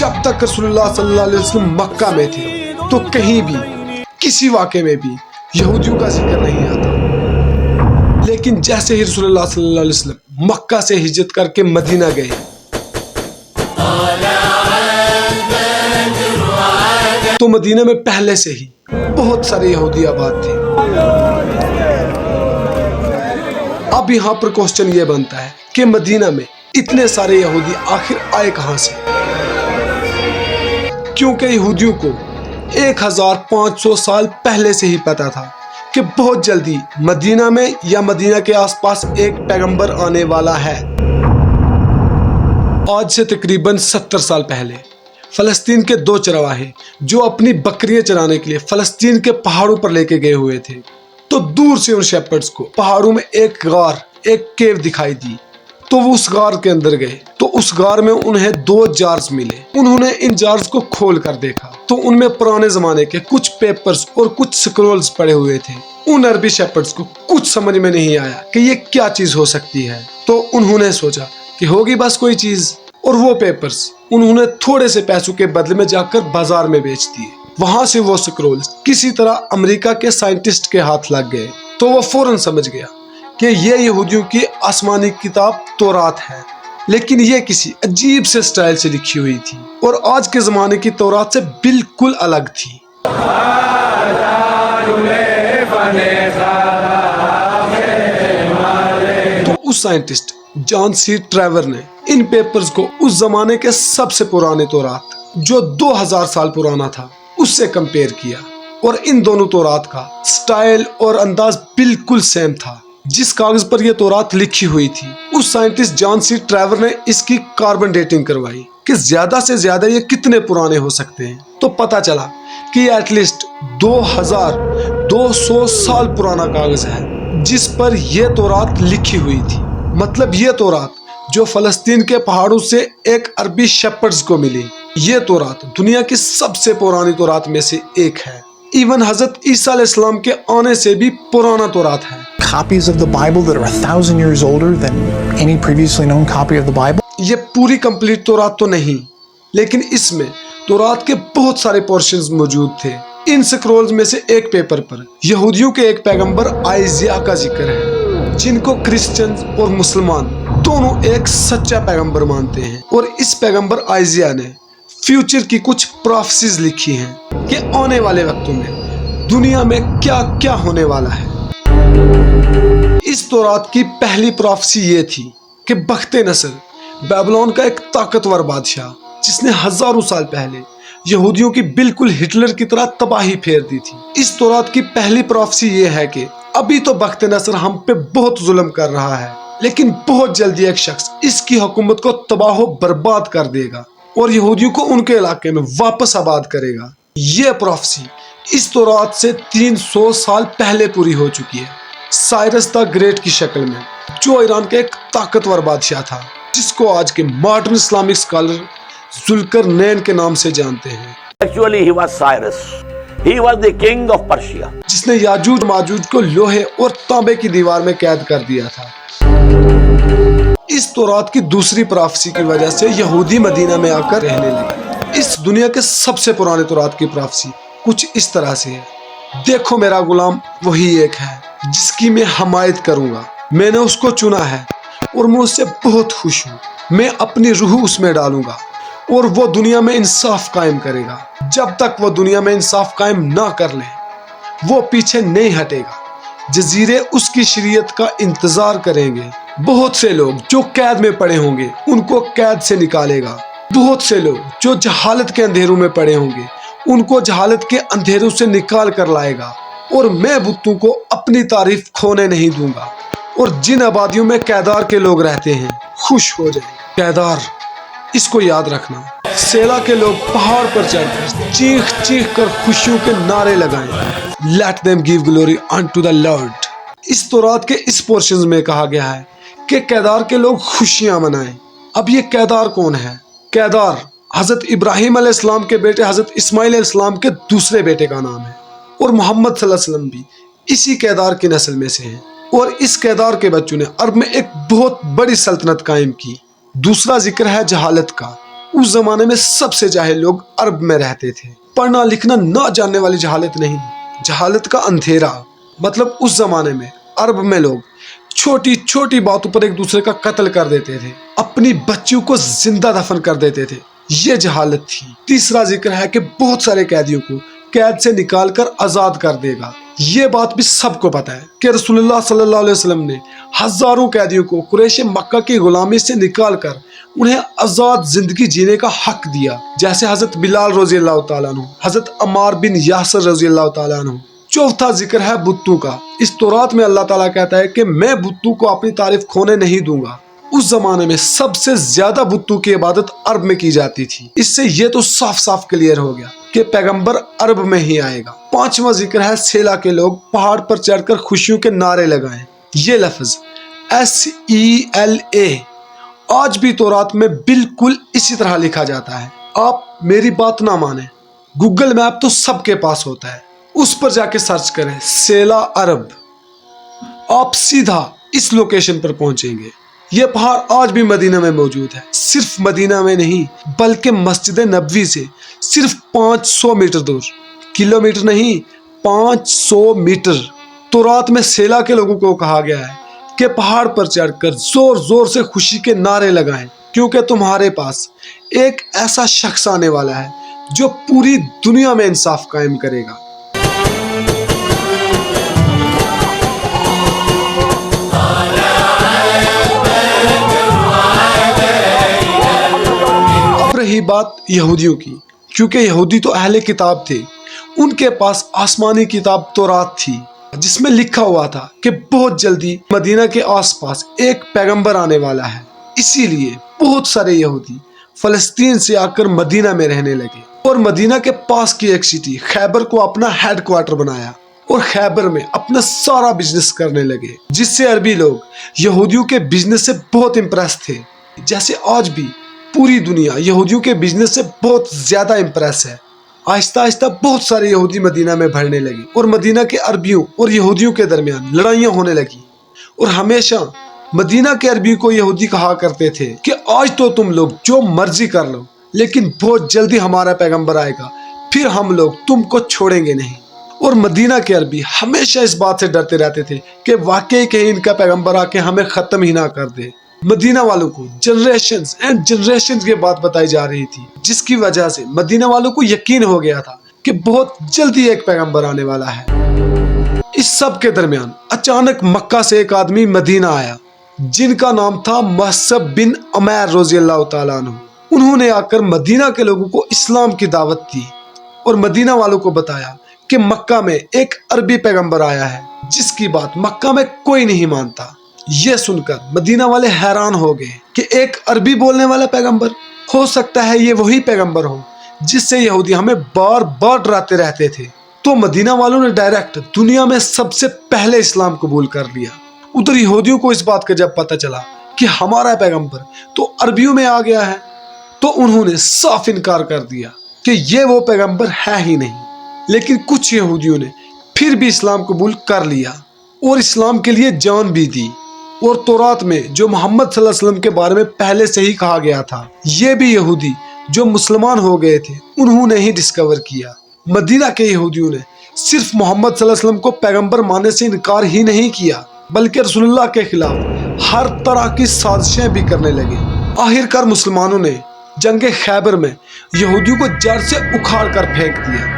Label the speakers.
Speaker 1: जब तक रसूलुल्लाह सल्लल्लाहु अलैहि वसल्लम मक्का में थे तो कहीं भी किसी वाक़े में भी यहूदियों का जिक्र नहीं आता, लेकिन जैसे ही रसूलुल्लाह सल्लल्लाहु अलैहि वसल्लम मक्का से हिजरत करके मदीना गए तो मदीना में पहले से ही बहुत सारे यहूदी आबाद थे। अब यहाँ पर क्वेश्चन ये बनता है कि मदीना में इतने सारे यहूदी आखिर आए कहाँ से? क्योंकि यहूदियों को 1500 साल पहले से ही पता था कि बहुत जल्दी मदीना में या मदीना के आसपास एक पैगंबर आने वाला है। आज से तकरीबन 70 साल पहले फलस्तीन के 2 चरवाहे जो अपनी बकरियां चराने के लिए फलस्तीन के पहाड़ों पर लेके गए हुए थे, तो दूर से उन शेपर्ड्स को पहाड़ों में एक गार, एक केव दिखाई दी। तो वो उस गार के अंदर गए तो उस गार में उन्हें 2 जार्स मिले। उन्होंने इन जार्स को खोल कर देखा तो उनमें पुराने जमाने के कुछ पेपर्स और कुछ स्क्रोल्स पड़े हुए थे। उन अरबी शेपर्ड्स को कुछ समझ में नहीं आया कि ये क्या चीज हो सकती है, तो उन्होंने सोचा कि होगी बस कोई चीज, और वो पेपर्स उन्होंने थोड़े से पैसों के बदले में जाकर बाजार में बेच दिए। वहां से वो स्क्रोल्स किसी तरह अमेरिका के साइंटिस्ट के हाथ लग गए तो वो फौरन समझ गया कि ये यहूदियों की आसमानी किताब तौरात है, लेकिन ये किसी अजीब से स्टाइल से लिखी हुई थी और आज के जमाने की तौरात से बिल्कुल अलग थी। तो उस साइंटिस्ट जॉन सी ट्रेवर ने इन पेपर्स को उस जमाने के सबसे पुराने तौरात जो 2000 साल पुराना था उससे कंपेयर किया और इन दोनों तौरात का स्टाइल और अंदाज बिल्कुल सेम था। जिस कागज पर यह तौरात लिखी हुई थी उस साइंटिस्ट जॉन सी ट्रेवर ने इसकी कार्बन डेटिंग करवाई कि ज्यादा से ज्यादा ये कितने पुराने हो सकते हैं, तो पता चला कि एटलीस्ट 2200 साल पुराना कागज है जिस पर यह तौरात लिखी हुई थी। मतलब ये तौरात जो फलस्तीन के पहाड़ों से एक अरबी शेपर्ड्स को मिली, ये तौरात दुनिया की सबसे पुरानी तौरात में से एक है। इवन हजरत ईसा अलैहिस्सलाम के आने से भी पुराना तौरात है।
Speaker 2: Copies of the Bible that are 1,000 years older than any previously known copy of the Bible.
Speaker 1: ये पूरी कंप्लीट तौरात तो नहीं, लेकिन इसमें तौरात के बहुत सारे पोर्शंस मौजूद थे। इन स्क्रोल्स में से एक पेपर पर यहूदियों के एक पैगंबर आइजिया का जिक्र है, जिनको क्रिश्चियंस और मुसलमान दोनों एक सच्चा पैगंबर मानते हैं। और इस पैगंबर आइजिया ने फ्यूचर की कुछ प्रोफेसीज लिखी हैं कि आने वाले वक्तों में दुनिया में क्या क्या होने वाला है। इस तौरात की पहली प्रोफेसी ये थी कि बख्ते नस्ल बेबीलोन का एक ताकतवर बादशाह जिसने हजारों साल पहले यहूदियों की बिल्कुल हिटलर की तरह तबाही फेर दी थी। इस तौरात की पहली प्रोफेसी ये है कि अभी तो बख्ते नस्ल हम पे बहुत जुल्म कर रहा है, लेकिन बहुत जल्दी एक शख्स इसकी हुकूमत को तबाह बर्बाद कर देगा और यहूदियों को उनके इलाके में वापस आबाद करेगा। यह प्रोफेसी इस तौरात से 300 साल पहले पूरी हो चुकी है, साइरस द ग्रेट की शक्ल में, जो ईरान के एक ताकतवर बादशाह था जिसको आज के मॉडर्न इस्लामिक स्कॉलर जुल्करनैन के नाम से जानते हैं।
Speaker 3: Actually, he was Cyrus. He was the king of Persia.
Speaker 1: जिसने याजूज माजूज को लोहे और तांबे की दीवार में कैद कर दिया था। इस तौरात की दूसरी प्रोफेसी की वजह से यहूदी मदीना में आकर रहने लगे। इस दुनिया के सबसे पुराने तौरात की प्रोफेसी कुछ इस तरह से है, देखो मेरा गुलाम वही एक है जिसकी मैं हमायत करूंगा, मैंने उसको चुना है और मैं उससे बहुत खुश हूँ। मैं अपनी रूह उसमें डालूंगा और वो दुनिया में इंसाफ कायम करेगा। जब तक वो दुनिया में इंसाफ कायम ना कर ले वो पीछे नहीं हटेगा। जजीरे उसकी शरीयत का इंतजार करेंगे। बहुत से लोग जो कैद में पड़े होंगे उनको कैद से निकालेगा। बहुत से लोग जो जहालत के अंधेरों में पड़े होंगे उनको जहालत के अंधेरों से निकाल कर लाएगा। और मैं बुतों को अपनी तारीफ खोने नहीं दूंगा। और जिन आबादियों में कैदार के लोग रहते हैं खुश हो जाए। कैदार, इसको याद रखना। सेला के लोग पहाड़ पर चढ़कर चीख चीख कर खुशियों के नारे लगाएं। Let them give glory unto the Lord. इस तौरात के इस पोर्शन में कहा गया है कि कैदार के लोग खुशियां मनाएं। अब ये कैदार कौन है? कैदार हजरत इब्राहिम अलैहिस्सलाम के बेटे हजरत इस्माइल अलैहिस्सलाम के दूसरे बेटे का नाम है और मोहम्मद सल्लल्लाहु अलैहि वसल्लम भी इसी कैदार की नस्ल में से हैं। और इस कैदार के बच्चों ने अरब में एक बहुत बड़ी सल्तनत कायम की। दूसरा जिक्र है जहालत का उस जमाने में सबसे जाहिल लोग अरब में रहते थे। पढ़ना लिखना ना जानने वाली जहालत नहीं, जहालत का अंधेरा। मतलब उस जमाने में अरब में लोग छोटी छोटी बातों पर एक दूसरे का कत्ल कर देते थे, अपनी बच्चियों को जिंदा दफन कर देते थे। ये जहालत थी। तीसरा जिक्र है कि बहुत सारे कैदियों को कैद से निकाल कर आजाद कर देगा। ये बात भी सबको पता है कि रसूलुल्लाह सल्लल्लाहु अलैहि वसल्लम ने हजारों कैदियों को कुरैश मक्का की गुलामी से निकाल कर उन्हें आजाद जिंदगी जीने का हक दिया, जैसे हजरत बिलाल रज़ी अल्लाह तआला अन्हु, हजरत अम्मार बिन यासर रज़ी अल्लाह तआला अन्हु। चौथा जिक्र है बुत्तों का। इस तौरात में अल्लाह ताला कहता है कि मैं बुत्तों को अपनी तारीफ खोने नहीं दूंगा। उस जमाने में सबसे ज्यादा बुत्तों की इबादत अरब में की जाती थी। इससे ये तो साफ साफ क्लियर हो गया कि पैगंबर अरब में ही आएगा। पांचवा जिक्र है सेला के लोग पहाड़ पर चढ़कर खुशियों के नारे लगाएं। ये लफ्ज SELA आज भी तौरात में बिल्कुल इसी तरह लिखा जाता है। आप मेरी बात ना माने, गूगल मैप तो सबके पास होता है, उस पर जाके सर्च करें सेला अरब, आप सीधा इस लोकेशन पर पहुंचेंगे। ये पहाड़ आज भी मदीना में मौजूद है। सिर्फ मदीना में नहीं बल्कि मस्जिद नबवी से सिर्फ 500 मीटर दूर, किलोमीटर नहीं 500 मीटर। तौरात में सेला के लोगों को कहा गया है कि पहाड़ पर चढ़कर जोर जोर से खुशी के नारे लगाएं, क्योंकि तुम्हारे पास एक ऐसा शख्स आने वाला है जो पूरी दुनिया में इंसाफ कायम करेगा। अब रही बात यहूदियों की, क्योंकि यहूदी तो अहले किताब थे। उनके पास आसमानी किताब तौरात थी जिसमें लिखा हुआ था कि बहुत जल्दी मदीना के आसपास एक पैगंबर आने वाला है। इसीलिए बहुत सारे यहूदी फलस्तीन से आकर मदीना में रहने लगे और मदीना के पास की एक सिटी खैबर को अपना हेडक्वार्टर बनाया और खैबर में अपना सारा बिजनेस करने लगे, जिससे अरबी लोग यहूदियों के बिजनेस से बहुत इम्प्रेस थे। जैसे आज भी पूरी दुनिया यहूदियों के बिजनेस से बहुत ज्यादा इम्प्रेस है। आहिस्ता आहिस्ता बहुत सारे यहूदी मदीना में भरने लगे और मदीना के अरबियों और यहूदियों के दरमियान लड़ाइयाँ होने लगी। और हमेशा मदीना के अरबी को यहूदी कहा करते थे कि आज तो तुम लोग जो मर्जी कर लो, लेकिन बहुत जल्दी हमारा पैगंबर आएगा, फिर हम लोग तुमको छोड़ेंगे नहीं। और मदीना के अरबी हमेशा इस बात से डरते रहते थे कि वाकई कहीं इनका पैगंबर आके हमें खत्म ही ना कर दे। मदीना वालों को जनरेशंस एंड जनरेशंस ये बात बताई जा रही थी, जिसकी वजह से मदीना वालों को यकीन हो गया था कि बहुत जल्दी एक पैगंबर आने वाला है। इस सब के दरमियान अचानक मक्का से एक आदमी मदीना आया जिनका नाम था महसब बिन उमैर रज़ी अल्लाह तआला अन्हु। उन्होंने आकर मदीना के लोगों को इस्लाम की दावत दी और मदीना वालों को बताया कि मक्का में एक अरबी पैगंबर आया है जिसकी बात मक्का में कोई नहीं मानता। ये सुनकर मदीना वाले हैरान हो गए कि एक अरबी बोलने वाला पैगंबर, हो सकता है ये वही पैगंबर हो जिससे यहूदी हमें बार बार डराते रहते थे। तो मदीना वालों ने डायरेक्ट दुनिया में सबसे पहले इस्लाम कबूल कर लिया। उधर यहूदियों को इस बात का जब पता चला कि हमारा पैगंबर तो अरबियों में आ गया है, तो उन्होंने साफ इनकार कर दिया कि ये वो पैगंबर है ही नहीं। लेकिन कुछ यहूदियों ने फिर भी इस्लाम कबूल कर लिया और इस्लाम के लिए जान भी दी। और तौरात में जो मोहम्मद सल्लल्लाहु अलैहि वसल्लम के बारे में पहले से ही कहा गया था, ये भी यहूदी जो मुसलमान हो गए थे उन्होंने ही डिस्कवर किया। मदीना के यहूदियों ने सिर्फ मोहम्मद सल्लल्लाहु अलैहि वसल्लम को पैगंबर मानने से इनकार ही नहीं किया, बल्कि रसूलुल्लाह के खिलाफ हर तरह की साजिशें भी करने लगे। आखिरकार मुसलमानों ने जंग खैबर में यहूदियों को जड़ से उखाड़ कर फेंक दिया।